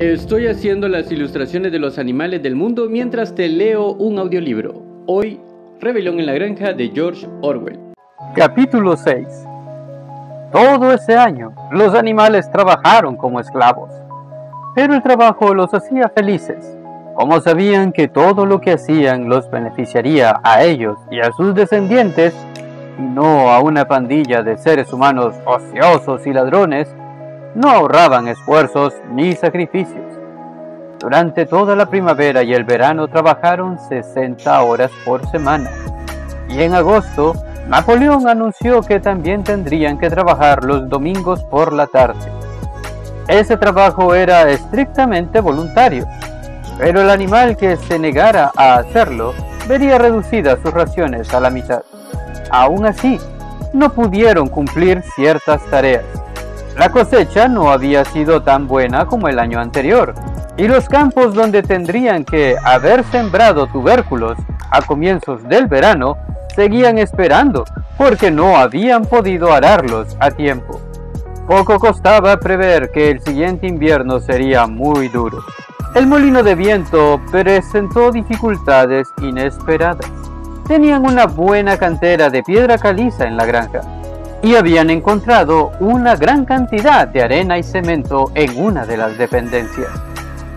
Estoy haciendo las ilustraciones de los animales del mundo mientras te leo un audiolibro. Hoy, Rebelión en la Granja de George Orwell. Capítulo 6. Todo ese año, los animales trabajaron como esclavos, pero el trabajo los hacía felices. Como sabían que todo lo que hacían los beneficiaría a ellos y a sus descendientes, y no a una pandilla de seres humanos ociosos y ladrones, no ahorraban esfuerzos ni sacrificios. Durante toda la primavera y el verano trabajaron 60 horas por semana. Y en agosto, Napoleón anunció que también tendrían que trabajar los domingos por la tarde. Ese trabajo era estrictamente voluntario, pero el animal que se negara a hacerlo vería reducidas sus raciones a la mitad. Aún así, no pudieron cumplir ciertas tareas. La cosecha no había sido tan buena como el año anterior, y los campos donde tendrían que haber sembrado tubérculos a comienzos del verano seguían esperando porque no habían podido ararlos a tiempo. Poco costaba prever que el siguiente invierno sería muy duro. El molino de viento presentó dificultades inesperadas. Tenían una buena cantera de piedra caliza en la granja y habían encontrado una gran cantidad de arena y cemento en una de las dependencias,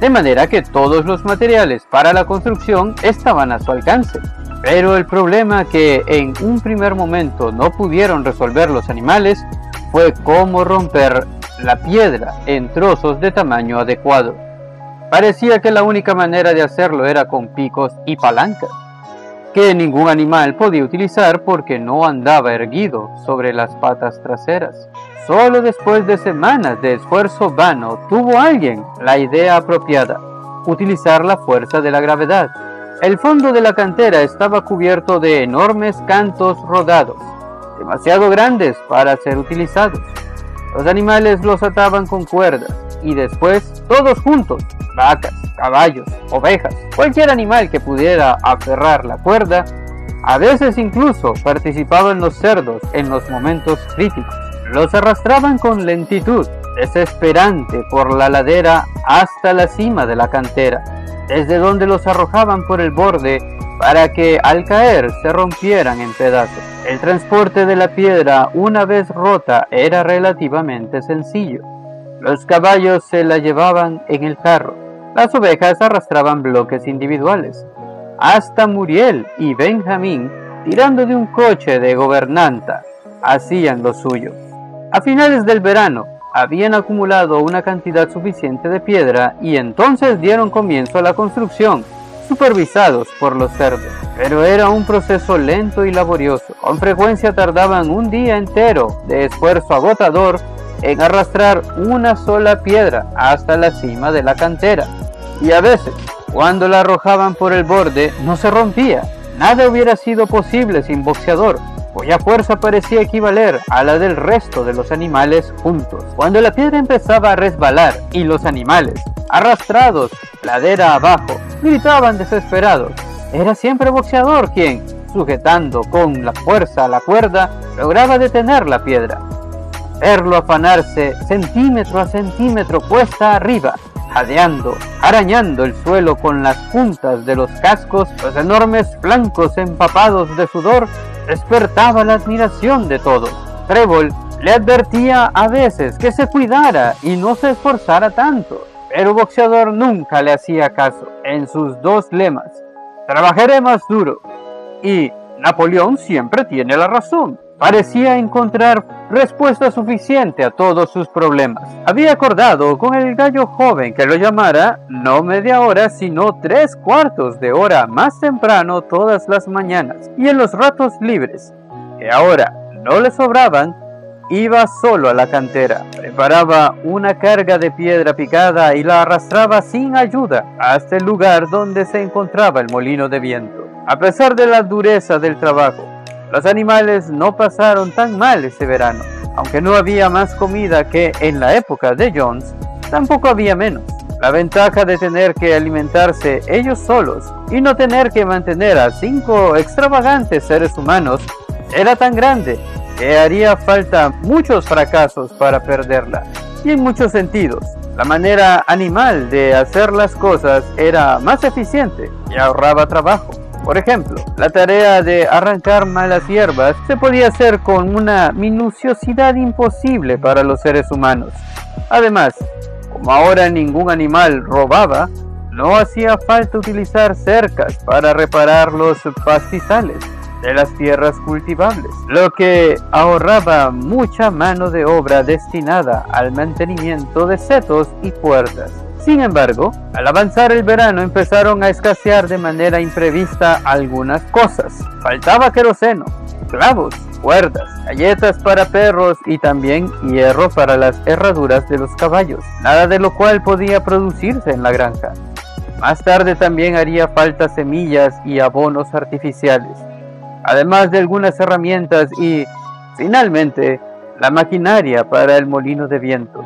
de manera que todos los materiales para la construcción estaban a su alcance. Pero el problema que en un primer momento no pudieron resolver los animales fue cómo romper la piedra en trozos de tamaño adecuado. Parecía que la única manera de hacerlo era con picos y palancas, que ningún animal podía utilizar porque no andaba erguido sobre las patas traseras. Solo después de semanas de esfuerzo vano tuvo alguien la idea apropiada: utilizar la fuerza de la gravedad. El fondo de la cantera estaba cubierto de enormes cantos rodados, demasiado grandes para ser utilizados. Los animales los ataban con cuerdas y después, todos juntos, vacas, caballos, ovejas, cualquier animal que pudiera aferrar la cuerda, a veces incluso participaban los cerdos en los momentos críticos. Los arrastraban con lentitud desesperante por la ladera hasta la cima de la cantera, desde donde los arrojaban por el borde para que al caer se rompieran en pedazos. El transporte de la piedra una vez rota era relativamente sencillo. Los caballos se la llevaban en el carro, las ovejas arrastraban bloques individuales. Hasta Muriel y Benjamín, tirando de un coche de gobernanta, hacían lo suyo. A finales del verano, habían acumulado una cantidad suficiente de piedra y entonces dieron comienzo a la construcción, supervisados por los cerdos. Pero era un proceso lento y laborioso. Con frecuencia tardaban un día entero de esfuerzo agotador en arrastrar una sola piedra hasta la cima de la cantera. Y a veces, cuando la arrojaban por el borde, no se rompía. Nada hubiera sido posible sin Boxeador, cuya fuerza parecía equivaler a la del resto de los animales juntos. Cuando la piedra empezaba a resbalar y los animales, arrastrados ladera abajo, gritaban desesperados, era siempre Boxeador quien, sujetando con la fuerza la cuerda, lograba detener la piedra. Verlo afanarse centímetro a centímetro cuesta arriba, jadeando, arañando el suelo con las puntas de los cascos, los enormes flancos empapados de sudor, despertaba la admiración de todos. Trébol le advertía a veces que se cuidara y no se esforzara tanto, pero Boxeador nunca le hacía caso. En sus dos lemas, trabajaré más duro y Napoleón siempre tiene la razón, parecía encontrar respuesta suficiente a todos sus problemas. Había acordado con el gallo joven que lo llamara no media hora sino 3/4 de hora más temprano todas las mañanas, y en los ratos libres, que ahora no le sobraban, iba solo a la cantera, preparaba una carga de piedra picada y la arrastraba sin ayuda hasta el lugar donde se encontraba el molino de viento. A pesar de la dureza del trabajo, los animales no pasaron tan mal ese verano. Aunque no había más comida que en la época de Jones, tampoco había menos. La ventaja de tener que alimentarse ellos solos y no tener que mantener a 5 extravagantes seres humanos era tan grande que haría falta muchos fracasos para perderla. Y en muchos sentidos, La manera animal de hacer las cosas era más eficiente y ahorraba trabajo. Por ejemplo, la tarea de arrancar malas hierbas se podía hacer con una minuciosidad imposible para los seres humanos. Además, como ahora ningún animal robaba, no hacía falta utilizar cercas para reparar los pastizales de las tierras cultivables, lo que ahorraba mucha mano de obra destinada al mantenimiento de setos y puertas. Sin embargo, al avanzar el verano empezaron a escasear de manera imprevista algunas cosas. Faltaba queroseno, clavos, cuerdas, galletas para perros y también hierro para las herraduras de los caballos, nada de lo cual podía producirse en la granja. Más tarde también haría falta semillas y abonos artificiales, además de algunas herramientas y, finalmente, la maquinaria para el molino de viento.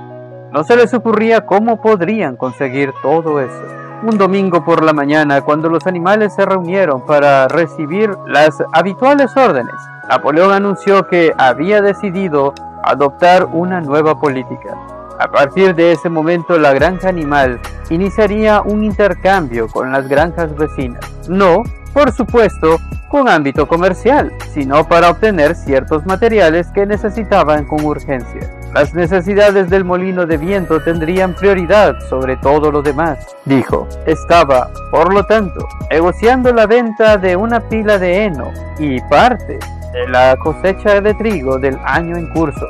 No se les ocurría cómo podrían conseguir todo eso. Un domingo por la mañana, cuando los animales se reunieron para recibir las habituales órdenes, Napoleón anunció que había decidido adoptar una nueva política. A partir de ese momento, la granja animal iniciaría un intercambio con las granjas vecinas. No, por supuesto, con ámbito comercial, sino para obtener ciertos materiales que necesitaban con urgencia. Las necesidades del molino de viento tendrían prioridad sobre todo lo demás, dijo. Estaba, por lo tanto, negociando la venta de una pila de heno y parte de la cosecha de trigo del año en curso.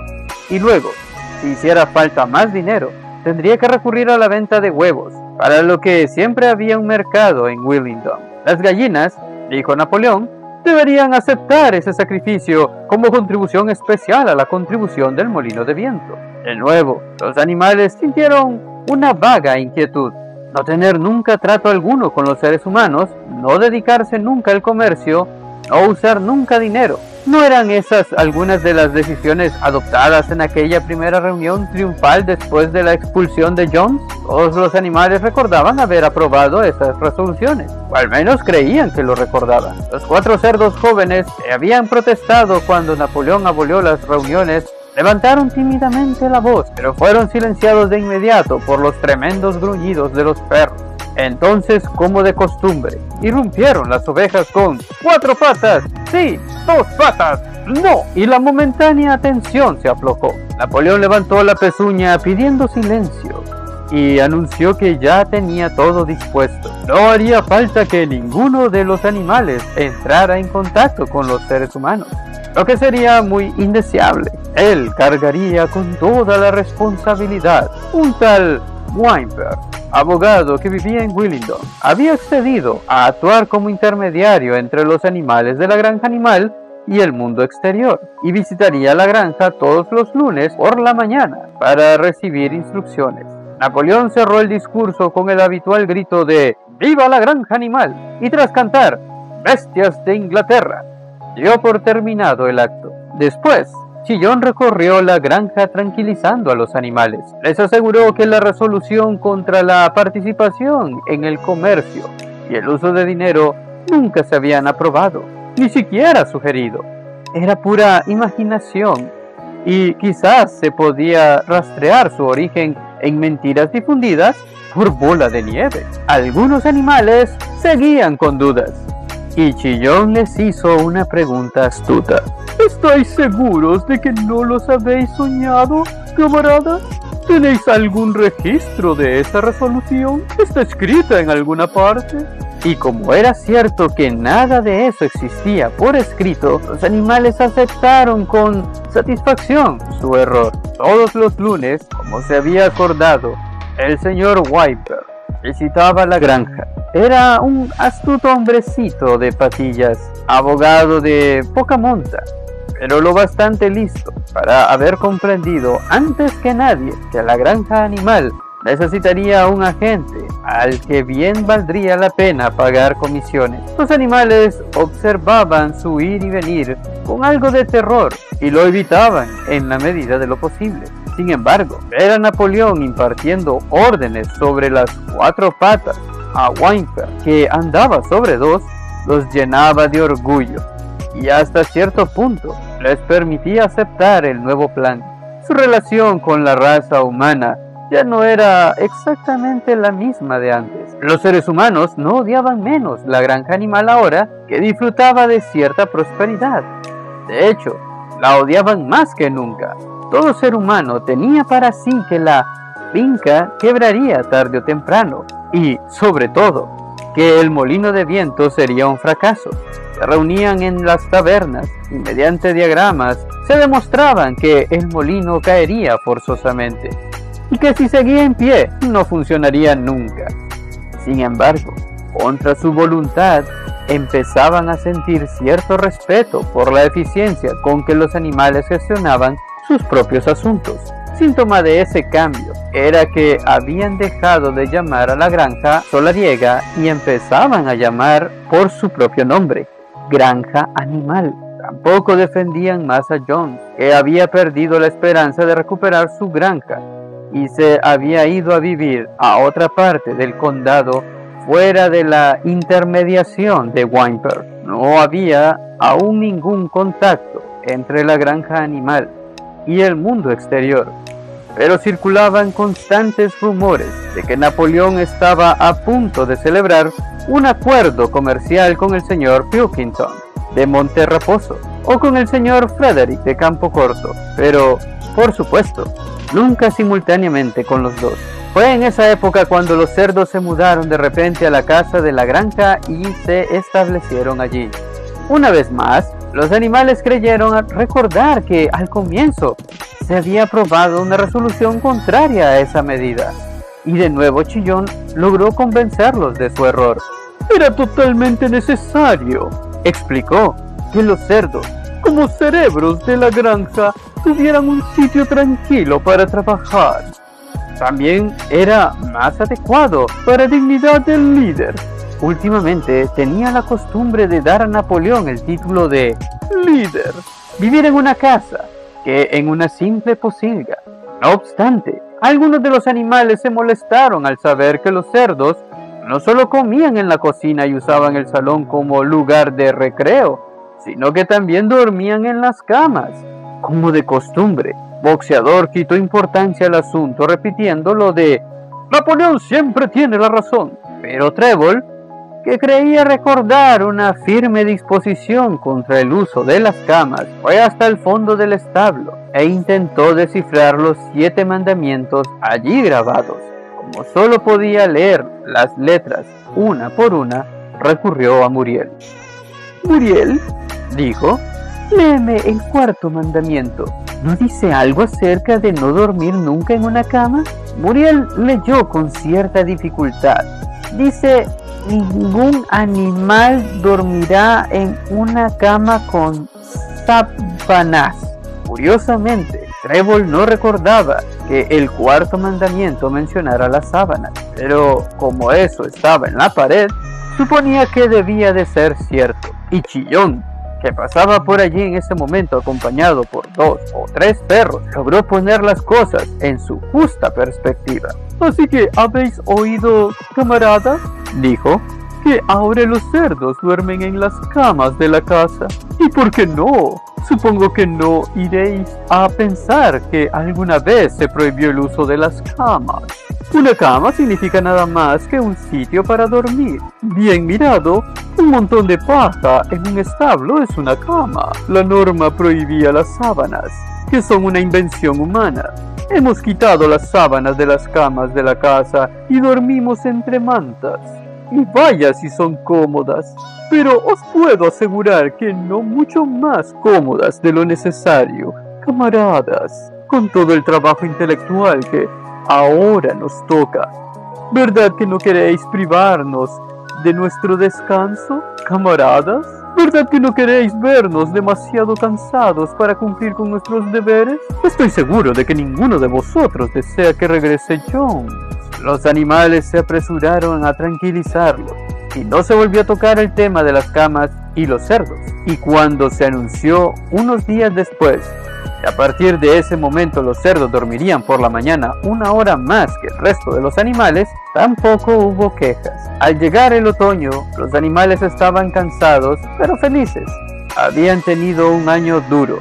Y luego, si hiciera falta más dinero, tendría que recurrir a la venta de huevos, para lo que siempre había un mercado en Willingdon. Las gallinas, dijo Napoleón, deberían aceptar ese sacrificio como contribución especial a la contribución del molino de viento. De nuevo, los animales sintieron una vaga inquietud. No tener nunca trato alguno con los seres humanos, no dedicarse nunca al comercio, no usar nunca dinero. ¿No eran esas algunas de las decisiones adoptadas en aquella primera reunión triunfal después de la expulsión de Jones? Todos los animales recordaban haber aprobado esas resoluciones, o al menos creían que lo recordaban. Los 4 cerdos jóvenes que habían protestado cuando Napoleón abolió las reuniones levantaron tímidamente la voz, pero fueron silenciados de inmediato por los tremendos gruñidos de los perros. Entonces, como de costumbre, irrumpieron las ovejas con 4 patas, sí, 2 patas, no, y la momentánea tensión se aflojó. Napoleón levantó la pezuña pidiendo silencio y anunció que ya tenía todo dispuesto. No haría falta que ninguno de los animales entrara en contacto con los seres humanos, lo que sería muy indeseable. Él cargaría con toda la responsabilidad. Un tal Wimper, abogado que vivía en Willingdon, había accedido a actuar como intermediario entre los animales de la granja animal y el mundo exterior, y visitaría la granja todos los lunes por la mañana para recibir instrucciones. Napoleón cerró el discurso con el habitual grito de ¡Viva la granja animal! Y tras cantar ¡Bestias de Inglaterra!, dio por terminado el acto. Después, Chillón recorrió la granja tranquilizando a los animales. Les aseguró que la resolución contra la participación en el comercio y el uso de dinero nunca se habían aprobado, ni siquiera sugerido. Era pura imaginación y quizás se podía rastrear su origen en mentiras difundidas por bola de nieve. Algunos animales seguían con dudas, y Chillón les hizo una pregunta astuta. ¿Estáis seguros de que no los habéis soñado, camarada? ¿Tenéis algún registro de esa resolución? ¿Está escrita en alguna parte? Y como era cierto que nada de eso existía por escrito, los animales aceptaron con satisfacción su error. Todos los lunes, como se había acordado, el señor Wimper visitaba la granja. Era un astuto hombrecito de patillas, abogado de poca monta, pero lo bastante listo para haber comprendido antes que nadie que la granja animal necesitaría un agente al que bien valdría la pena pagar comisiones. Los animales observaban su ir y venir con algo de terror y lo evitaban en la medida de lo posible. Sin embargo, ver a Napoleón impartiendo órdenes sobre las 4 patas a Wimper, que andaba sobre 2, los llenaba de orgullo y hasta cierto punto les permitía aceptar el nuevo plan. Su relación con la raza humana ya no era exactamente la misma de antes. Los seres humanos no odiaban menos la granja animal ahora que disfrutaba de cierta prosperidad. De hecho, la odiaban más que nunca. Todo ser humano tenía para sí que la finca quebraría tarde o temprano y, sobre todo, que el molino de viento sería un fracaso. Se reunían en las tabernas y mediante diagramas se demostraban que el molino caería forzosamente y que si seguía en pie no funcionaría nunca. Sin embargo, contra su voluntad, empezaban a sentir cierto respeto por la eficiencia con que los animales gestionaban sus propios asuntos. Síntoma de ese cambio era que habían dejado de llamar a la granja solariega y empezaban a llamar por su propio nombre, Granja Animal. Tampoco defendían más a Jones, que había perdido la esperanza de recuperar su granja y se había ido a vivir a otra parte del condado fuera de la intermediación de Wynberg. No había aún ningún contacto entre la granja animal y el mundo exterior, pero circulaban constantes rumores de que Napoleón estaba a punto de celebrar un acuerdo comercial con el señor Pilkington de Monte Raposo o con el señor Frederick de Campo Corto, pero, por supuesto, nunca simultáneamente con los dos. Fue en esa época cuando los cerdos se mudaron de repente a la casa de la granja y se establecieron allí. Una vez más, los animales creyeron recordar que al comienzo se había aprobado una resolución contraria a esa medida, y de nuevo Chillón logró convencerlos de su error. Era totalmente necesario, explicó, que los cerdos, como cerebros de la granja, tuvieran un sitio tranquilo para trabajar. También era más adecuado para la dignidad del líder. Últimamente tenía la costumbre de dar a Napoleón el título de líder, vivir en una casa, que en una simple posilga. No obstante, algunos de los animales se molestaron al saber que los cerdos no solo comían en la cocina y usaban el salón como lugar de recreo, sino que también dormían en las camas. Como de costumbre, Boxeador quitó importancia al asunto repitiendo lo de Napoleón siempre tiene la razón, pero Trébol, que creía recordar una firme disposición contra el uso de las camas, fue hasta el fondo del establo e intentó descifrar los 7 mandamientos allí grabados. Como solo podía leer las letras una por una, recurrió a Muriel. Muriel, dijo, léeme el 4º mandamiento. ¿No dice algo acerca de no dormir nunca en una cama? Muriel leyó con cierta dificultad. Dice, ningún animal dormirá en una cama con sábanas. Curiosamente, Trébol no recordaba que el 4º mandamiento mencionara las sábanas, pero como eso estaba en la pared, suponía que debía de ser cierto. Y Chillón, que pasaba por allí en ese momento acompañado por 2 o 3 perros, logró poner las cosas en su justa perspectiva. Así que, ¿habéis oído, camaradas?, dijo, que ahora los cerdos duermen en las camas de la casa. ¿Y por qué no? Supongo que no iréis a pensar que alguna vez se prohibió el uso de las camas. Una cama significa nada más que un sitio para dormir. Bien mirado, un montón de paja en un establo es una cama. La norma prohibía las sábanas, que son una invención humana. Hemos quitado las sábanas de las camas de la casa y dormimos entre mantas. Y vaya si son cómodas, pero os puedo asegurar que no mucho más cómodas de lo necesario, camaradas, con todo el trabajo intelectual que ahora nos toca. ¿Verdad que no queréis privarnos de nuestro descanso, camaradas? ¿Verdad que no queréis vernos demasiado cansados para cumplir con nuestros deberes? Estoy seguro de que ninguno de vosotros desea que regrese Jones. Los animales se apresuraron a tranquilizarlo y no se volvió a tocar el tema de las camas y los cerdos. Y cuando se anunció unos días después que a partir de ese momento los cerdos dormirían por la mañana 1 hora más que el resto de los animales, tampoco hubo quejas. Al llegar el otoño, los animales estaban cansados pero felices. Habían tenido un año duro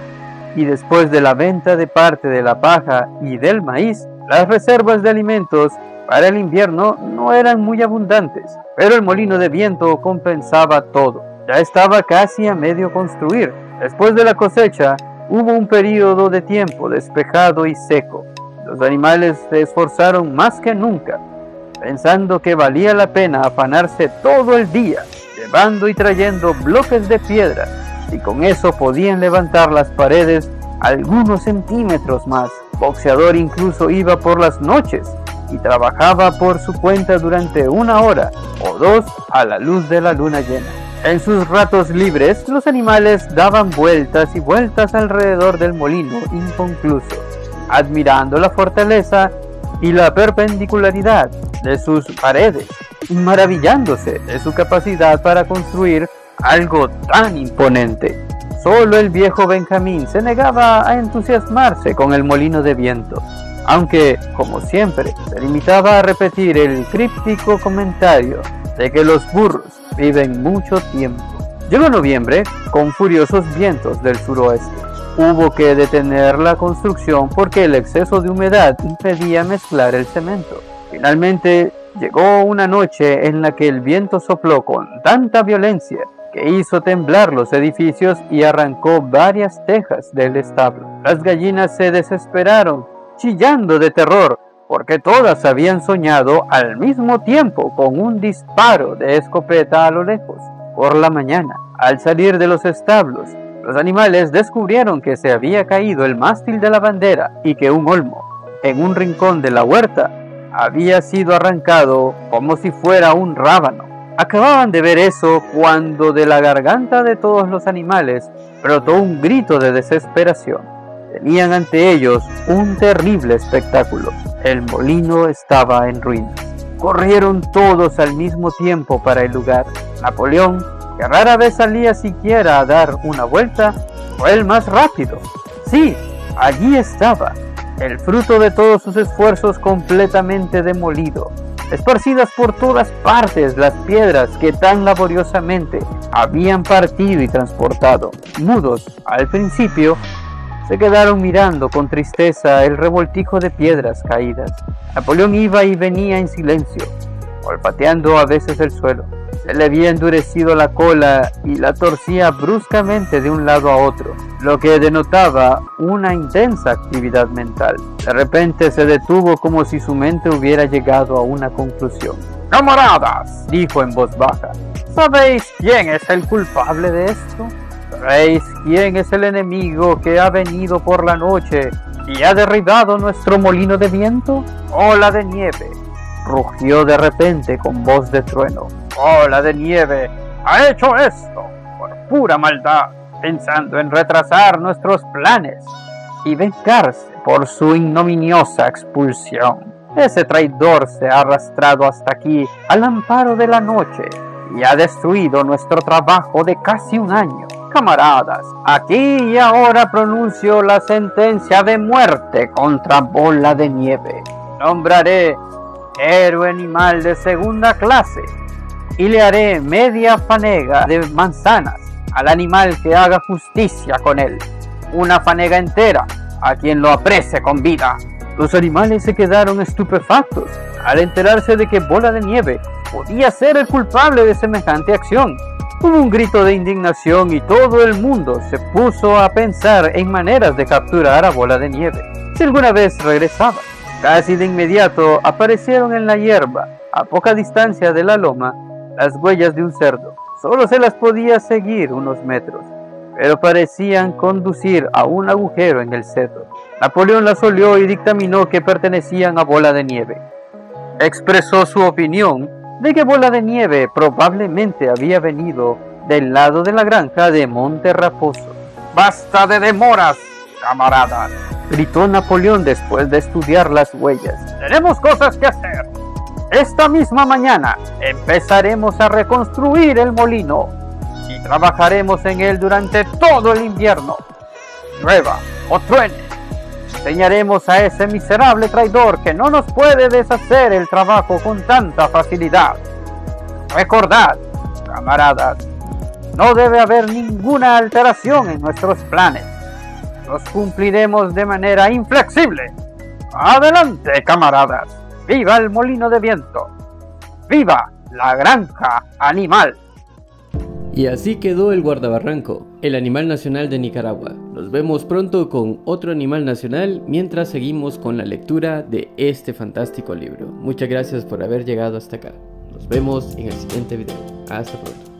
y después de la venta de parte de la paja y del maíz, Las reservas de alimentos para el invierno no eran muy abundantes, pero el molino de viento compensaba todo. Ya estaba casi a medio construir. Después de la cosecha, hubo un período de tiempo despejado y seco. Los animales se esforzaron más que nunca, pensando que valía la pena afanarse todo el día, llevando y trayendo bloques de piedra, y con eso podían levantar las paredes algunos centímetros más. Boxeador incluso iba por las noches y trabajaba por su cuenta durante 1 hora o 2 a la luz de la luna llena. En sus ratos libres, los animales daban vueltas y vueltas alrededor del molino inconcluso, admirando la fortaleza y la perpendicularidad de sus paredes, y maravillándose de su capacidad para construir algo tan imponente. Solo el viejo Benjamín se negaba a entusiasmarse con el molino de viento, aunque, como siempre, se limitaba a repetir el críptico comentario de que los burros viven mucho tiempo. Llegó noviembre con furiosos vientos del suroeste. Hubo que detener la construcción porque el exceso de humedad impedía mezclar el cemento. Finalmente llegó una noche en la que el viento sopló con tanta violencia que hizo temblar los edificios y arrancó varias tejas del establo. Las gallinas se desesperaron, chillando de terror, porque todas habían soñado al mismo tiempo con un disparo de escopeta a lo lejos. Por la mañana, al salir de los establos, los animales descubrieron que se había caído el mástil de la bandera y que un olmo, en un rincón de la huerta, había sido arrancado como si fuera un rábano. Acababan de ver eso cuando de la garganta de todos los animales brotó un grito de desesperación. Tenían ante ellos un terrible espectáculo. El molino estaba en ruinas. Corrieron todos al mismo tiempo para el lugar. Napoleón, que rara vez salía siquiera a dar una vuelta, fue el más rápido. Sí, allí estaba, el fruto de todos sus esfuerzos completamente demolido. Esparcidas por todas partes las piedras que tan laboriosamente habían partido y transportado. Mudos al principio, se quedaron mirando con tristeza el revoltijo de piedras caídas. Napoleón iba y venía en silencio, olfateando a veces el suelo. Se le había endurecido la cola y la torcía bruscamente de un lado a otro, lo que denotaba una intensa actividad mental. De repente se detuvo como si su mente hubiera llegado a una conclusión. «Camaradas», dijo en voz baja, «¿sabéis quién es el culpable de esto? ¿Sabéis quién es el enemigo que ha venido por la noche y ha derribado nuestro molino de viento? Bola de Nieve», rugió de repente con voz de trueno. «Bola de Nieve ha hecho esto por pura maldad, pensando en retrasar nuestros planes y vengarse por su ignominiosa expulsión. Ese traidor se ha arrastrado hasta aquí al amparo de la noche y ha destruido nuestro trabajo de casi 1 año. Camaradas, aquí y ahora pronuncio la sentencia de muerte contra Bola de Nieve. Nombraré héroe animal de 2ª clase y le haré media fanega de manzanas al animal que haga justicia con él. Una fanega entera a quien lo aprecie con vida». Los animales se quedaron estupefactos al enterarse de que Bola de Nieve podía ser el culpable de semejante acción. Hubo un grito de indignación y todo el mundo se puso a pensar en maneras de capturar a Bola de Nieve, si alguna vez regresaba. Casi de inmediato aparecieron en la hierba, a poca distancia de la loma, las huellas de un cerdo. Solo se las podía seguir unos metros, pero parecían conducir a un agujero en el cedro. Napoleón las olió y dictaminó que pertenecían a Bola de Nieve. Expresó su opinión de que Bola de Nieve probablemente había venido del lado de la granja de Monte Raposo. «¡Basta de demoras, camaradas!», gritó Napoleón después de estudiar las huellas. «Tenemos cosas que hacer. Esta misma mañana empezaremos a reconstruir el molino y trabajaremos en él durante todo el invierno. Llueva o truene, enseñaremos a ese miserable traidor que no nos puede deshacer el trabajo con tanta facilidad. Recordad, camaradas, no debe haber ninguna alteración en nuestros planes. Los cumpliremos de manera inflexible. Adelante, camaradas. ¡Viva el molino de viento! ¡Viva la granja animal! Y así quedó el guardabarranco, el animal nacional de Nicaragua. Nos vemos pronto con otro animal nacional mientras seguimos con la lectura de este fantástico libro. Muchas gracias por haber llegado hasta acá. Nos vemos en el siguiente video. Hasta pronto.